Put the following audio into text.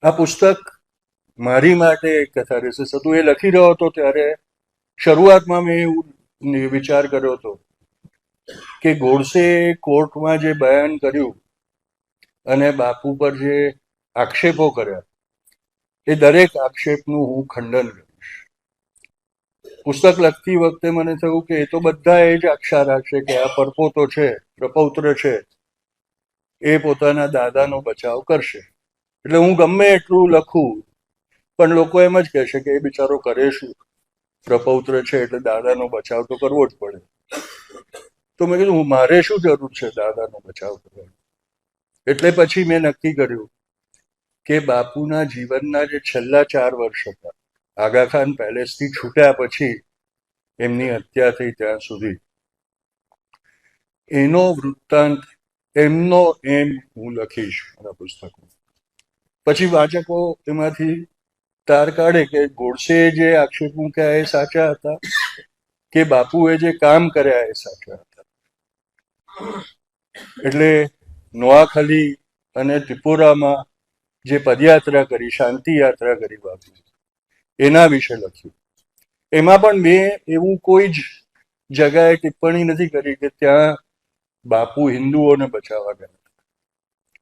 આ પુસ્તક મારી માટે એક કેથારેસિસ હતું. એ લખી રહ્યો હતો ત્યારે શરૂઆતમાં મેં એવું વિચાર કર્યો હતો કે ગોડસે કોર્ટમાં જે બયાન કર્યું અને બાપુ પર જે આક્ષેપો કર્યા એ દરેક આક્ષેપનું હું ખંડન કરીશ. પુસ્તક લખતી વખતે મને થયું કે એ તો બધા એ જ આક્ષા રાખશે કે આ પરપોતો છે, પ્રપૌત્ર છે, એ પોતાના દાદાનો બચાવ કરશે. એટલે હું ગમે એટલું લખું પણ લોકો એમ જ કહેશે કે એ બિચારો કરે શું, પ્રપૌત્ર છે એટલે દાદાનો બચાવ તો કરવો જ પડે. તો મેં કીધું મારે શું જરૂર છે દાદાનો બચાવ કરવાની. એટલે પછી મેં નક્કી કર્યું કે બાપુના જીવનના જે છેલ્લા 4 વર્ષ હતા, આગા ખાન પેલેસથી છૂટ્યા પછી એમની હત્યા થઈ ત્યાં સુધી, એનો વૃત્તાંત, એમનો એમ હું લખીશ મારા પુસ્તકમાં. પછી વાચકો એમાંથી તાર કાઢે કે ગોડસેએ જે આક્ષેપ મૂક્યા એ સાચા હતા કે બાપુએ જે કામ કર્યા એ સાચા હતા. એટલે નોઆખલી અને ત્રિપુરામાં જે પદયાત્રા કરી, શાંતિ યાત્રા કરી બાપુ, એના વિશે લખ્યું. એમાં પણ મેં એવું કોઈ જ જગાએ ટિપ્પણી નથી કરી કે ત્યાં બાપુ હિન્દુઓને બચાવવા ગયા.